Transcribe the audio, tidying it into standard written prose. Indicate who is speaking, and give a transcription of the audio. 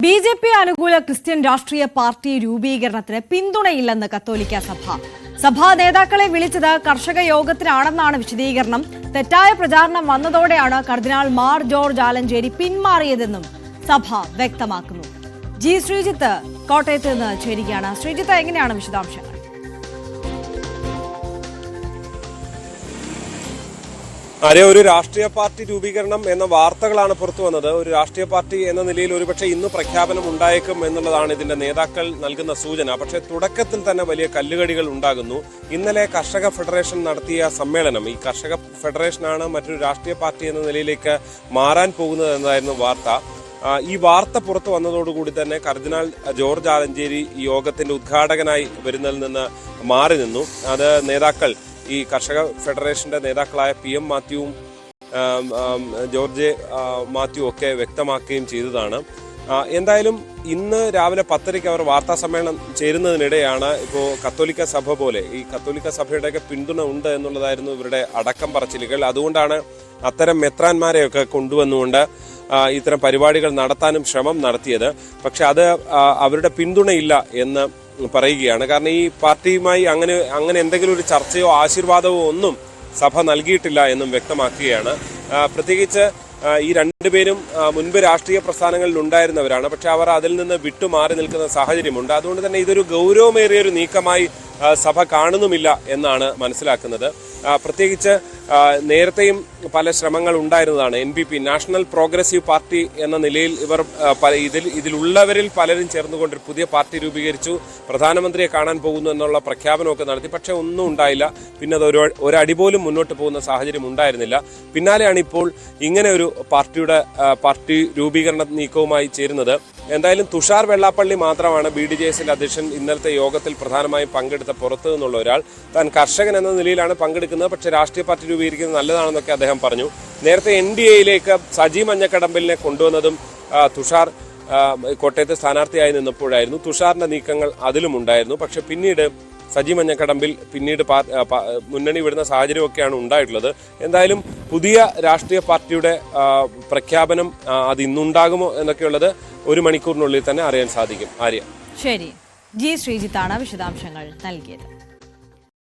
Speaker 1: BJP. അനുകൂല Christian രാഷ്ട്രീയ party രൂപീകരണത്തിന് പിന്തുണയില്ലെന്ന് കത്തോലിക്ക സഭ. സഭാ നേതാക്കളെ വിളിച്ചത് കർഷക യോഗത്തിനാണെന്നാണ് വിശദീകരണം. തെറ്റായ പ്രചാരണം വന്നതോടെയാണ് കർദിനാൾ മാർ ജോർജ് ആലഞ്ചേരി പിന്മാറിയതെന്നും സഭ വ്യക്തമാക്കുന്നു. ജി ശ്രീജിത്ത് കോട്ടയത്ത് നിന്ന് ചേരുകയാണ്. ശ്രീജിത്ത്, എങ്ങനെയാണ് വിശദാംശങ്ങൾ?
Speaker 2: ഒരു രാഷ്ട്രീയ പാർട്ടി രൂപീകരണം എന്ന വാർത്തകളാണ് പുറത്തു വന്നത്. ഒരു രാഷ്ട്രീയ പാർട്ടി എന്ന നിലയിൽ ഒരുപക്ഷെ ഇന്ന് പ്രഖ്യാപനം ഉണ്ടായേക്കും എന്നുള്ളതാണ് ഇതിന്റെ നേതാക്കൾ നൽകുന്ന സൂചന. പക്ഷേ തുടക്കത്തിൽ തന്നെ വലിയ കല്ലുകടികൾ ഉണ്ടാകുന്നു. ഇന്നലെ കർഷക ഫെഡറേഷൻ നടത്തിയ സമ്മേളനം, ഈ കർഷക ഫെഡറേഷനാണ് മറ്റൊരു രാഷ്ട്രീയ പാർട്ടി എന്ന നിലയിലേക്ക് മാറാൻ പോകുന്നത് എന്നതായിരുന്നു വാർത്ത. ഈ വാർത്ത പുറത്തു വന്നതോടുകൂടി തന്നെ കർദിനാൾ ജോർജ് ആലഞ്ചേരി ഈ യോഗത്തിന്റെ ഉദ്ഘാടകനായി വരുന്നതിൽ നിന്ന് മാറി നിന്നു. അത് നേതാക്കൾ, ഈ കർഷക ഫെഡറേഷന്റെ നേതാക്കളായ PM മാത്യുവും ജോർജ് മാത്യു ഒക്കെ വ്യക്തമാക്കുകയും ചെയ്തതാണ്. എന്തായാലും ഇന്ന് രാവിലെ 10:30 അവർ വാർത്താ സമ്മേളനം ചേരുന്നതിനിടെയാണ് ഇപ്പോൾ കത്തോലിക്ക സഭ പോലെ ഈ കത്തോലിക്ക സഭയുടെയൊക്കെ പിന്തുണ ഉണ്ട് എന്നുള്ളതായിരുന്നു ഇവരുടെ അടക്കം പറച്ചിലുകൾ. അതുകൊണ്ടാണ് അത്തരം മെത്രാന്മാരെയൊക്കെ കൊണ്ടുവന്നുകൊണ്ട് ഇത്തരം പരിപാടികൾ നടത്താനും ശ്രമം നടത്തിയത്. പക്ഷെ അത് അവരുടെ പിന്തുണയില്ല എന്ന് പറയുകയാണ്. കാരണം ഈ പാർട്ടിയുമായി അങ്ങനെ എന്തെങ്കിലും ഒരു ചർച്ചയോ ആശീർവാദമോ ഒന്നും സഭ നൽകിയിട്ടില്ല എന്നും വ്യക്തമാക്കുകയാണ്. പ്രത്യേകിച്ച് ഈ രണ്ടുപേരും മുൻപ് രാഷ്ട്രീയ പ്രസ്ഥാനങ്ങളിൽ ഉണ്ടായിരുന്നവരാണ്. പക്ഷെ അവർ അതിൽ നിന്ന് വിട്ടുമാറി നിൽക്കുന്ന സാഹചര്യമുണ്ട്. അതുകൊണ്ട് തന്നെ ഇതൊരു ഗൗരവമേറിയൊരു നീക്കമായി സഭ കാണുന്നുമില്ല എന്നാണ് മനസ്സിലാക്കുന്നത്. പ്രത്യേകിച്ച് നേരത്തെയും പല ശ്രമങ്ങൾ ഉണ്ടായിരുന്നതാണ്. NPP, നാഷണൽ പ്രോഗ്രസീവ് പാർട്ടി എന്ന നിലയിൽ ഇവർ ഇതിലുള്ളവരിൽ പലരും ചേർന്നുകൊണ്ട് പുതിയ പാർട്ടി രൂപീകരിച്ചു, പ്രധാനമന്ത്രിയെ കാണാൻ പോകുന്നു എന്നുള്ള പ്രഖ്യാപനമൊക്കെ നടത്തി. പക്ഷെ ഒന്നും ഉണ്ടായില്ല. പിന്നെ അത് ഒരടി പോലും മുന്നോട്ട് പോകുന്ന സാഹചര്യം ഉണ്ടായിരുന്നില്ല. പിന്നാലെയാണ് ഇപ്പോൾ ഇങ്ങനെ ഒരു പാർട്ടി രൂപീകരണ നീക്കവുമായി ചേരുന്നത്. എന്തായാലും തുഷാർ വെള്ളാപ്പള്ളി മാത്രമാണ് BDJSന്റെ അധ്യക്ഷൻ. ഇന്നലത്തെ യോഗത്തിൽ പ്രധാനമായും പങ്കെടുത്ത പുറത്തു നിന്നുള്ള ഒരാൾ. താൻ കർഷകൻ എന്ന നിലയിലാണ് പങ്കെടുക്കുന്നത്, പക്ഷേ രാഷ്ട്രീയ പാർട്ടി രൂപീകരിക്കുന്നത് നല്ലതാണെന്നൊക്കെ അദ്ദേഹം പറഞ്ഞു. നേരത്തെ NDAയിലേക്ക് സജി മഞ്ഞക്കടമ്പിലിനെ കൊണ്ടുവന്നതും തുഷാർ കോട്ടയത്തെ സ്ഥാനാർത്ഥിയായി നിന്നപ്പോഴായിരുന്നു. തുഷാറിന്റെ നീക്കങ്ങൾ അതിലും ഉണ്ടായിരുന്നു. പക്ഷെ പിന്നീട് സജി മഞ്ഞക്കടമ്പിൽ മുന്നണി വിടുന്ന സാഹചര്യമൊക്കെയാണ് ഉണ്ടായിട്ടുള്ളത്. എന്തായാലും പുതിയ രാഷ്ട്രീയ പാർട്ടിയുടെ പ്രഖ്യാപനം അത് ഇന്നുണ്ടാകുമോ എന്നൊക്കെയുള്ളത് 1 മണിക്കൂറിനുള്ളിൽ തന്നെ അറിയാൻ സാധിക്കും. ആര്യ.
Speaker 1: ശരി, ജി ശ്രീജിത്താണ് വിശദാംശങ്ങൾ നൽകിയത്.